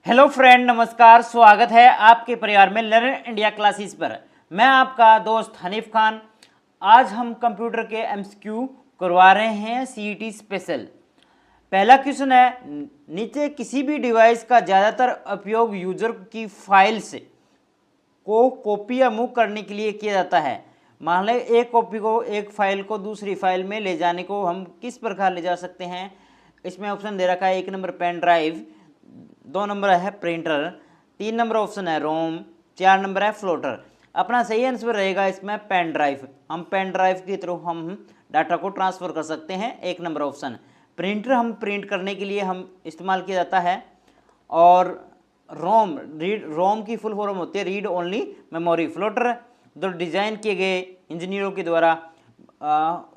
Hello friend, नमस्कार। स्वागत है आपके परिवार में लर्न इंडिया क्लासेस पर। मैं आपका दोस्त हनीफ खान। आज हम कंप्यूटर के एमसीक्यू करवा रहे हैं सीईटी स्पेशल। पहला क्वेश्चन है, नीचे किसी भी डिवाइस का ज़्यादातर उपयोग यूजर की फाइल्स को कॉपी या मूव करने के लिए किया जाता है। मान लें एक कॉपी को, एक फाइल को दूसरी फाइल में ले जाने को हम किस प्रकार ले जा सकते हैं। इसमें ऑप्शन दे रखा है, 1 नंबर पेन ड्राइव, 2 नंबर है प्रिंटर, 3 नंबर ऑप्शन है रोम, 4 नंबर है फ्लोटर। अपना सही आंसर रहेगा इसमें पेन ड्राइव। हम पेन ड्राइव के थ्रू हम डाटा को ट्रांसफ़र कर सकते हैं, 1 नंबर ऑप्शन। प्रिंटर हम प्रिंट करने के लिए हम इस्तेमाल किया जाता है। और रोम की फुल फॉर्म होती है रीड ओनली मेमोरी। फ्लोटर जो डिज़ाइन किए गए इंजीनियरों के द्वारा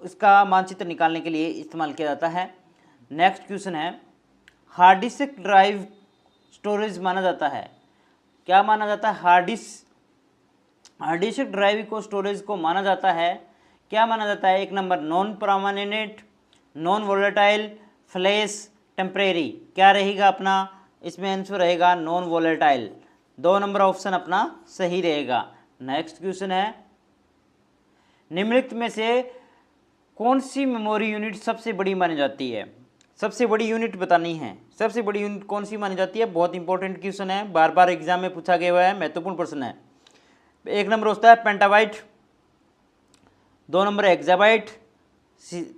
इसका मानचित्र निकालने के लिए इस्तेमाल किया जाता है। नेक्स्ट क्वेश्चन है, हार्ड डिस्क ड्राइव स्टोरेज माना जाता है। क्या माना जाता है? हार्ड डिस्क ड्राइव को स्टोरेज को माना जाता है। क्या माना जाता है? 1 number non permanent, non volatile, flash, temporary. क्या रहेगा अपना इसमें आंसर रहेगा नॉन वोलेटाइल। 2 नंबर ऑप्शन अपना सही रहेगा। नेक्स्ट क्वेश्चन है, निम्नलिखित में से कौन सी मेमोरी यूनिट सबसे बड़ी मानी जाती है? सबसे बड़ी यूनिट बतानी है। सबसे बड़ी यूनिट कौन सी मानी जाती है? बहुत इंपॉर्टेंट क्वेश्चन है, बार बार एग्जाम में पूछा गया हुआ है, महत्वपूर्ण प्रश्न है। 1 नंबर होता है पेंटाबाइट, 2 नंबर है एक्साबाइट,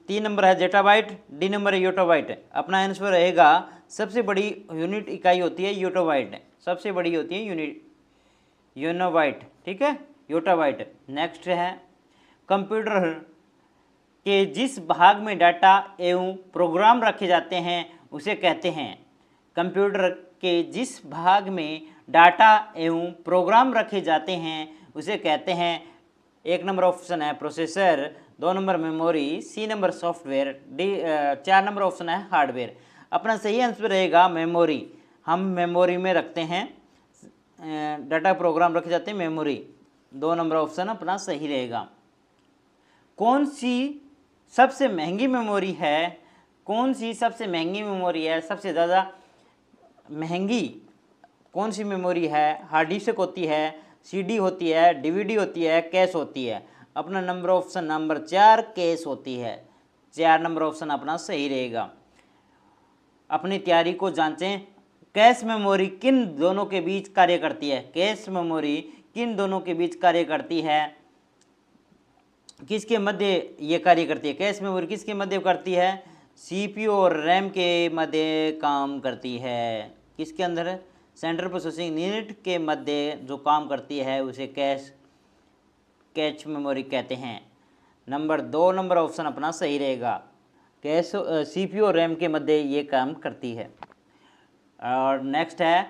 3 नंबर है जेटाबाइट, डी नंबर है योटाबाइट। अपना आंसर रहेगा सबसे बड़ी यूनिट इकाई होती है योटाबाइट। सबसे बड़ी होती है यूनिट योनोबाइट, ठीक है, योटाबाइट। नेक्स्ट है, कंप्यूटर के जिस भाग में डाटा एवं प्रोग्राम रखे जाते हैं उसे कहते हैं। कंप्यूटर के जिस भाग में डाटा एवं प्रोग्राम रखे जाते हैं उसे कहते हैं। 1 नंबर ऑप्शन है processor, 2 number memory, C number software, 4 number option है हार्डवेयर। अपना सही आंसर रहेगा मेमोरी। हम मेमोरी में रखते हैं, डाटा प्रोग्राम रखे जाते हैं मेमोरी। 2 नंबर ऑप्शन अपना सही रहेगा। कौन सी सबसे महंगी मेमोरी है? कौन सी सबसे महंगी मेमोरी है? सबसे ज़्यादा महंगी कौन सी मेमोरी है? हार्ड डिस्क होती है, सीडी होती है, डीवीडी होती है, कैश होती है। अपना नंबर ऑप्शन नंबर 4 कैश होती है। 4 नंबर ऑप्शन अपना सही रहेगा। अपनी तैयारी को जांचें। कैश मेमोरी किन दोनों के बीच कार्य करती है? कैश मेमोरी किन दोनों के बीच कार्य करती है? किसके मध्य ये कार्य करती है? कैश मेमोरी किसके मध्य करती है? सीपीयू और रैम के मध्य काम करती है। किसके अंदर? सेंट्रल प्रोसेसिंग यूनिट के मध्य जो काम करती है उसे कैश मेमोरी कहते हैं। नंबर 2 नंबर ऑप्शन अपना सही रहेगा। कैश सीपीयू और रैम के मध्य ये काम करती है। और नेक्स्ट है,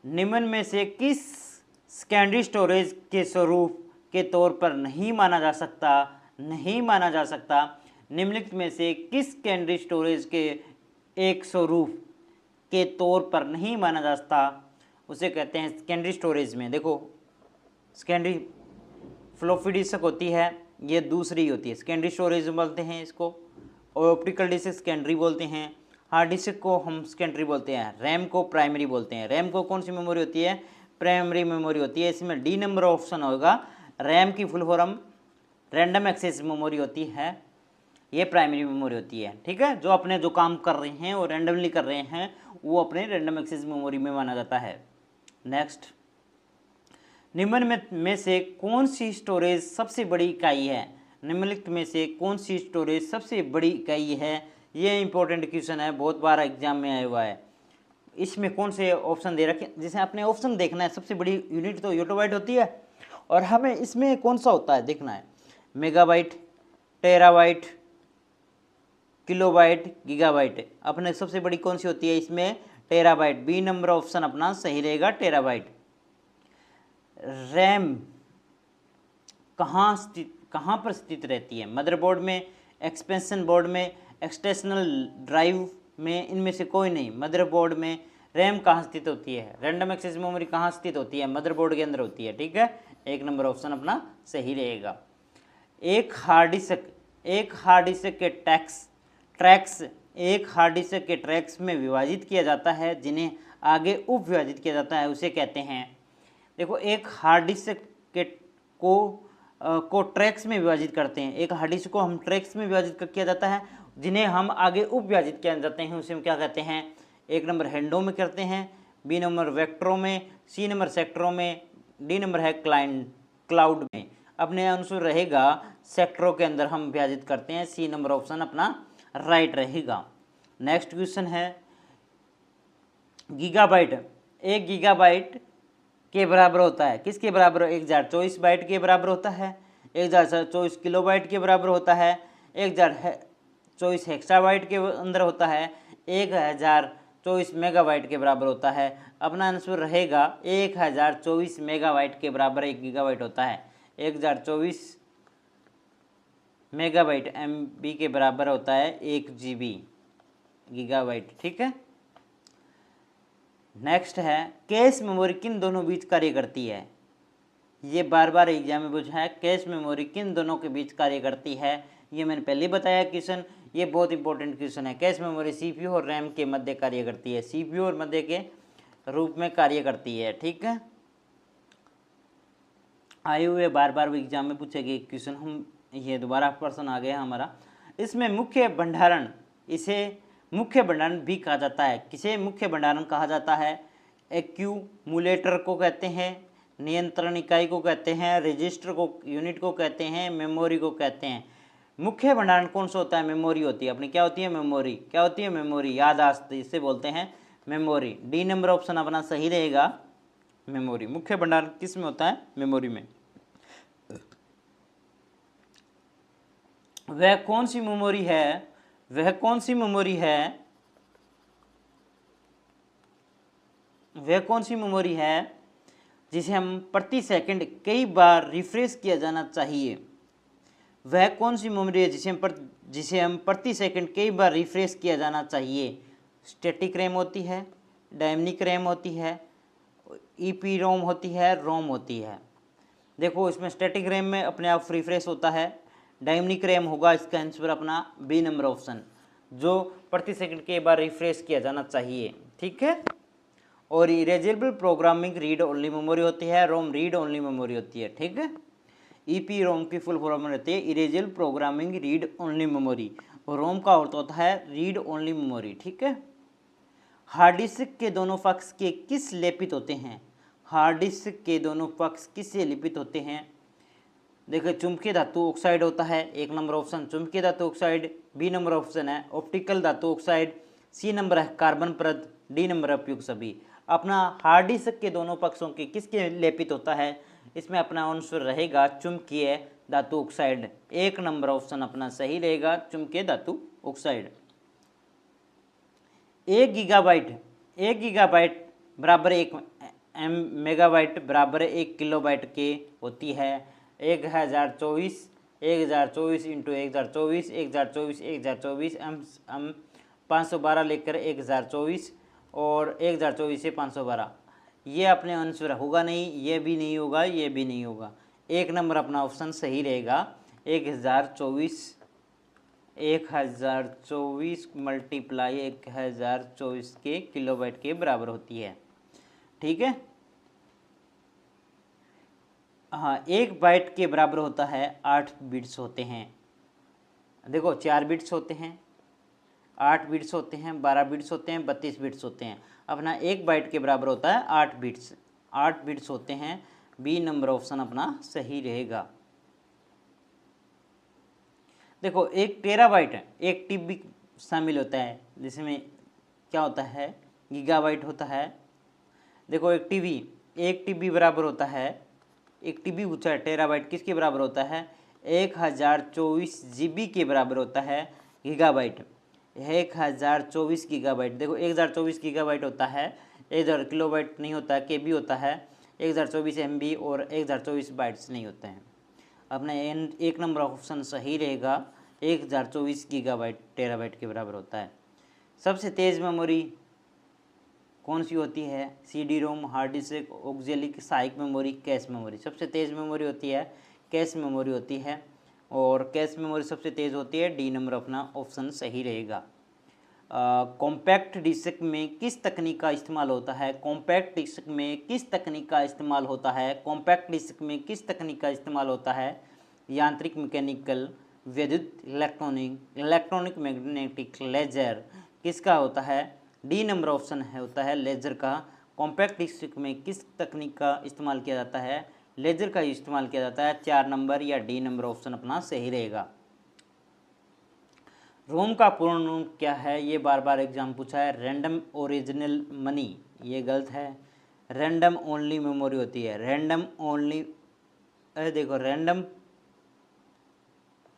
निम्न में से किस सेकेंडरी स्टोरेज के स्वरूप के तौर पर नहीं माना जा सकता? निम्नलिखित में से किस सेकेंडरी स्टोरेज के एक स्वरूप के तौर पर नहीं माना जा सकता उसे कहते हैं सेकेंडरी स्टोरेज में। देखो, सेकेंडरी फ्लॉपी डिस्क होती है, ये दूसरी होती है, सेकेंडरी स्टोरेज बोलते हैं इसको। और ऑप्टिकल डिस्क सेकेंडरी बोलते हैं। हार्ड डिस्क को हम सेकेंडरी बोलते हैं। रैम को प्राइमरी बोलते हैं। रैम को कौन सी मेमोरी होती है? प्राइमरी मेमोरी होती है। इसमें डी नंबर ऑप्शन होगा। रैम की full form random access memory होती है, ये प्राइमरी मेमोरी होती है, ठीक है। जो अपने जो काम कर रहे हैं और रैंडमली कर रहे हैं वो अपने रैंडम एक्सेस मेमोरी में माना जाता है। नेक्स्ट, निम्न में से कौन सी स्टोरेज सबसे बड़ी इकाई है? निम्नलिखित में से कौन सी स्टोरेज सबसे बड़ी इकाई है? ये इंपॉर्टेंट क्वेश्चन है, बहुत बार एग्जाम में आया हुआ है। इसमें कौन से ऑप्शन दे रखे? जैसे आपने ऑप्शन देखना है। सबसे बड़ी यूनिट तो योटाबाइट होती है और हमें इसमें कौन सा होता है देखना है। Megabyte, terabyte, kilobyte, gigabyte. अपने सबसे बड़ी कौन सी होती है इसमें? टेराबाइट। बी नंबर ऑप्शन अपना सही रहेगा, टेराबाइट। रैम कहाँ पर स्थित रहती है? मदरबोर्ड में, एक्सपेंशन बोर्ड में, एक्सटर्नल ड्राइव में, इनमें से कोई नहीं। मदरबोर्ड में रैम कहाँ स्थित होती है? रैंडम एक्सेस मेमोरी कहाँ स्थित होती है? मदरबोर्ड के अंदर होती है, ठीक है। 1 नंबर ऑप्शन अपना सही रहेगा। एक हार्ड डिस्क के ट्रैक्स एक हार्ड डिस्क के ट्रैक्स में विभाजित किया जाता है जिन्हें आगे उप विभाजित किया जाता है उसे कहते हैं। देखो एक हार्ड डिस्क के को ट्रैक्स में विभाजित करते हैं, एक हार्ड डिस्क को हम ट्रैक्स में विभाजित किया जाता है जिन्हें हम आगे उप विभाजित किया जाते हैं उसे हम क्या कहते हैं। एक नंबर हैंडों में करते हैं, बी नंबर वेक्टरों में, सी नंबर सेक्टरों में, डी नंबर है क्लाउड में। अपने अनुसार रहेगा सेक्टरों के अंदर हम विभाजित करते हैं, सी नंबर ऑप्शन अपना राइट रहेगा। नेक्स्ट क्वेश्चन है गीगाबाइट। एक गीगाबाइट के बराबर होता है किसके बराबर? 1024 बाइट के बराबर होता है, 1024 किलोबाइट के बराबर होता है, 1024 हेक्साबाइट के अंदर होता है, 1024 मेगाबाइट के बराबर होता है। अपना आंसर रहेगा 1024 मेगाबाइट के बराबर एक गीगाबाइट होता है। 1024 मेगाबाइट MB के बराबर होता है 1 GB गीगाबाइट, ठीक है। नेक्स्ट है कैश मेमोरी किन दोनों बीच कार्य करती है? ये बार बार एग्जाम में पूछा है, कैश मेमोरी किन दोनों के बीच कार्य करती है? ये मैंने पहले ही बताया क्वेश्चन, ये बहुत इंपॉर्टेंट क्वेश्चन है। कैश मेमोरी CPU और रैम के मध्य कार्य करती है, CPU और मध्य के रूप में कार्य करती है, ठीक है। आए हुए बार बार एग्जाम में पूछे गए क्वेश्चन, हम ये दोबारा प्रश्न आ गया हमारा। इसमें मुख्य भंडारण, इसे मुख्य भंडारण भी कहा जाता है। किसे मुख्य भंडारण कहा जाता है? एक्यूमुलेटर को कहते हैं, नियंत्रण इकाई को कहते हैं, रजिस्टर को यूनिट को कहते हैं, मेमोरी को कहते हैं। मुख्य भंडारण कौन सा होता है? मेमोरी होती है अपनी। क्या होती है? मेमोरी। क्या होती है? मेमोरी। याददाश्त, इसे बोलते हैं मेमोरी। डी नंबर ऑप्शन अपना सही रहेगा, मेमोरी। मुख्य भंडारण किस में होता है? मेमोरी में। वह कौन सी मेमोरी है? वह कौन सी मेमोरी है? वह कौन सी मेमोरी है जिसे हम प्रति सेकंड कई बार रिफ्रेश किया जाना चाहिए? वह कौन सी मेमोरी है जिसे हम प्रति सेकंड कई बार रिफ्रेश किया जाना चाहिए? स्टैटिक रैम होती है, डायनेमिक रैम होती है, EPROM होती है, रोम होती है। देखो इसमें स्टैटिक रैम में अपने आप रिफ्रेश होता है, डायनेमिक रैम होगा इसका आंसर अपना बी नंबर ऑप्शन, जो प्रति सेकंड के बार रिफ्रेश किया जाना चाहिए, ठीक है। और erasable programming read only memory होती है, रोम रीड ओनली मेमोरी होती है, ठीक है। EPROM की फुल फॉर्म रहती है erasable programming read only memory, और रोम का अर्थ होता है रीड ओनली मेमोरी, ठीक है। हार्ड डिस्क के दोनों पक्ष के किस लेपित होते हैं? हार्ड डिस्क के दोनों पक्ष किससे लेपित होते हैं? देखिए चुंबकीय धातु ऑक्साइड होता है, एक नंबर ऑप्शन चुंबकीय धातु ऑक्साइड, बी नंबर ऑप्शन है ऑप्टिकल धातु ऑक्साइड, सी नंबर है कार्बन परत, डी नंबर है उपयुक्त सभी। अपना हार्ड डिस्क के दोनों पक्षों के किसके लेपित होता है? इसमें अपना आंसर रहेगा चुंबकीय धातु ऑक्साइड, एक नंबर ऑप्शन अपना सही रहेगा चुंबकीय धातु ऑक्साइड। 1 गीगाबाइट बराबर 1 मेगाबाइट बराबर 1 किलोबाइट के होती है। 1024 इंटू 1024 हम 512 लेकर 1024 और 1024 से 512, ये अपने आंसर होगा नहीं, ये भी नहीं होगा, ये भी नहीं होगा। एक नंबर अपना ऑप्शन सही रहेगा 1024 मल्टीप्लाई 1024 के किलोबाइट के बराबर होती है, ठीक है। हाँ, 1 बाइट के बराबर होता है 8 बिट्स होते हैं। देखो 4 बिट्स होते हैं, 8 बिट्स होते हैं, 12 बिट्स होते हैं, 32 बिट्स होते हैं। अपना 1 बाइट के बराबर होता है 8 बिट्स होते हैं। बी नंबर ऑप्शन अपना सही रहेगा। देखो 1 टेराबाइट है, 1 TB शामिल होता है, जिसमें क्या होता है? गीगाबाइट होता है। देखो 1 TB बराबर होता है, 1 TB पूछा है, टेराबाइट किसके बराबर होता है? 1024 GB के बराबर होता है गीगाबाइट, 1024 गीगाबाइट। देखो 1024 गीगाबाइट होता है, 1000 किलोबाइट नहीं होता है, KB होता है, 1024 MB और 1024 बाइट्स नहीं होते हैं। अपना एक नंबर ऑप्शन सही रहेगा, 1024 गीगाबाइट टेराबाइट के बराबर होता है। सबसे तेज़ मेमोरी कौन सी होती है? CD-ROM, हार्ड डिस्क, ऑक्जेलिक, सहायक मेमोरी, कैश मेमोरी। सबसे तेज़ मेमोरी होती है कैश मेमोरी होती है, और कैश मेमोरी सबसे तेज़ होती है। डी नंबर अपना ऑप्शन सही रहेगा। कॉम्पैक्ट डिस्क में किस तकनीक का इस्तेमाल होता है? कॉम्पैक्ट डिस्क में किस तकनीक का इस्तेमाल होता है? कॉम्पैक्ट डिस्क में किस तकनीक का इस्तेमाल होता है? यांत्रिक, मैकेनिकल, विद्युत, इलेक्ट्रॉनिक मैग्नेटिक, लेजर, किसका होता है? डी नंबर ऑप्शन है होता है लेजर का। कॉम्पैक्ट डिस्क में किस तकनीक का इस्तेमाल किया जाता है? लेजर का इस्तेमाल किया जाता है। 4 नंबर या डी नंबर ऑप्शन अपना सही रहेगा। रोम का पूर्ण रूप क्या है? ये बार बार एग्जाम पूछा है। रैंडम ओरिजिनल मनी, ये गलत है। रैंडम ओनली मेमोरी होती है। रैंडम ओनली, अरे देखो रैंडम,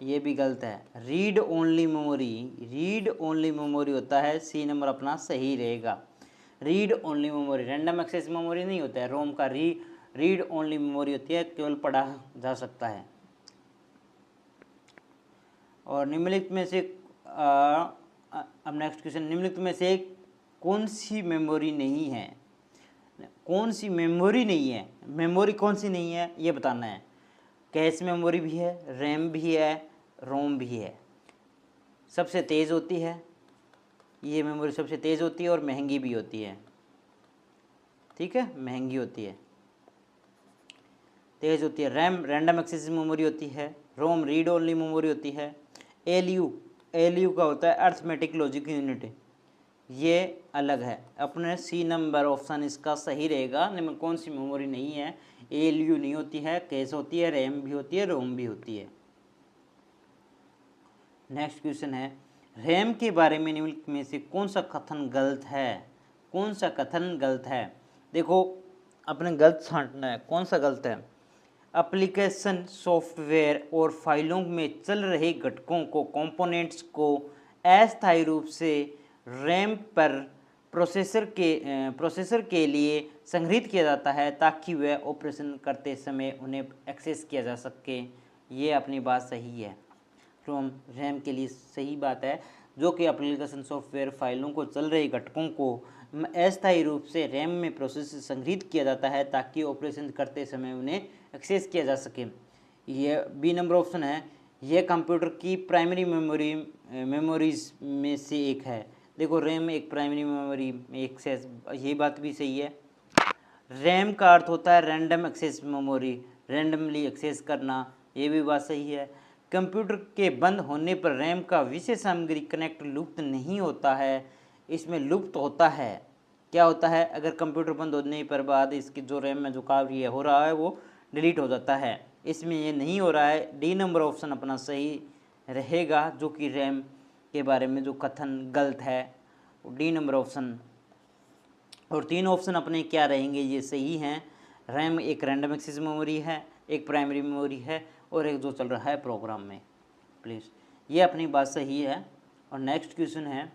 ये भी गलत है। Read only memory, read only memory होता है। सी नंबर अपना सही रहेगा। Read only memory, random access memory नहीं होता है। रोम का रीड ओनली मेमोरी होती है, केवल पढ़ा जा सकता है। और निम्नलिखित में से अब नेक्स्ट क्वेश्चन, निम्नलिखित में से कौन सी मेमोरी नहीं है? कौन सी मेमोरी नहीं है? मेमोरी कौन सी नहीं है ये बताना है। कैश मेमोरी भी है, रैम भी है, रोम भी है। सबसे तेज़ होती है ये मेमोरी, सबसे तेज़ होती है और महंगी भी होती है। ठीक है, महंगी होती है, तेज़ होती है। रैम रैंडम एक्सेस मेमोरी होती है। रोम रीड ओनली मेमोरी होती है। एलयू का होता है अर्थमेटिक लॉजिक यूनिट, ये अलग है। अपने सी नंबर ऑप्शन इसका सही रहेगा। निम्न कौन सी मेमोरी नहीं है? एलयू नहीं होती है, कैश होती है, रैम भी होती है, रोम भी होती है। नेक्स्ट क्वेश्चन है, रैम के बारे में निम्नलिखित में से कौन सा कथन गलत है? कौन सा कथन गलत है? देखो अपने गलत छांटना है, कौन सा गलत है। एप्लीकेशन, सॉफ्टवेयर और फाइलों में चल रहे घटकों को, कंपोनेंट्स को अस्थायी रूप से रैम पर प्रोसेसर के लिए संग्रहित किया जाता है ताकि वह ऑपरेशन करते समय उन्हें एक्सेस किया जा सके। ये अपनी बात सही है। रोम रैम के लिए सही बात है, जो कि एप्लीकेशन, सॉफ्टवेयर, फाइलों को चल रहे घटकों को अस्थायी रूप से रैम में प्रोसेसर संग्रहित किया जाता है ताकि ऑपरेशन करते समय उन्हें एक्सेस किया जा सके। ये बी नंबर ऑप्शन है। यह कंप्यूटर की प्राइमरी मेमोरीज में से एक है। देखो रैम एक प्राइमरी मेमोरी में एक्सेस, ये बात भी सही है। रैम का अर्थ होता है random access memory, randomly access करना, ये भी बात सही है। कंप्यूटर के बंद होने पर रैम का विशेष सामग्री कनेक्ट लुप्त नहीं होता है, इसमें लुप्त होता है। क्या होता है? अगर कंप्यूटर बंद होने पर बाद इसकी जो रैम में जो कार्य हो रहा है वो डिलीट हो जाता है, इसमें ये नहीं हो रहा है। डी नंबर ऑप्शन अपना सही रहेगा, जो कि रैम के बारे में जो कथन गलत है, डी नंबर ऑप्शन। और 3 ऑप्शन अपने क्या रहेंगे? ये सही हैं। रैम एक रैंडम एक्सेस मेमोरी है, एक प्राइमरी मेमोरी है और एक जो चल रहा है प्रोग्राम में। प्लीज़ ये अपनी बात सही है। और नेक्स्ट क्वेश्चन है,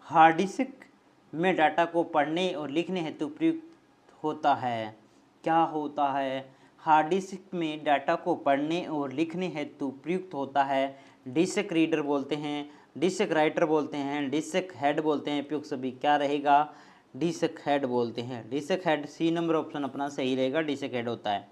हार्ड डिस्क में डाटा को पढ़ने और लिखने हेतु प्रयुक्त होता है। क्या होता है? हार्ड डिस्क में डाटा को पढ़ने और लिखने हेतु प्रयुक्त होता है। डिस्क रीडर बोलते हैं, डिस्क राइटर बोलते हैं, डिस्क हेड बोलते हैं, उपयुक्त सभी क्या रहेगा? डिस्क हेड बोलते हैं। Disk head, C number option अपना सही रहेगा, डिस्क हेड होता है।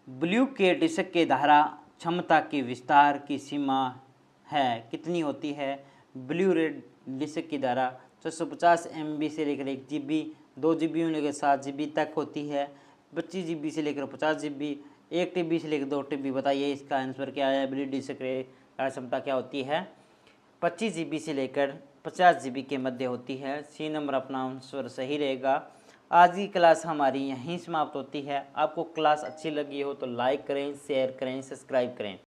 ब्लू के डिस्क के धारा क्षमता के विस्तार की सीमा है, कितनी होती है? ब्लू रेड डिस्क की धारा 650 MB से लेकर 1 GB, 2 GB लेकर 7 GB तक होती है, 25 GB से लेकर 50 GB, 1 TB से लेकर 2 TB। बताइए इसका आंसर क्या है? ब्लू डिस्क की क्षमता क्या होती है? 25 GB से लेकर 50 GB के मध्य होती है। सी नंबर अपना आंसर सही रहेगा। आज की क्लास हमारी यहीं समाप्त होती है। आपको क्लास अच्छी लगी हो तो लाइक करें, शेयर करें, सब्सक्राइब करें।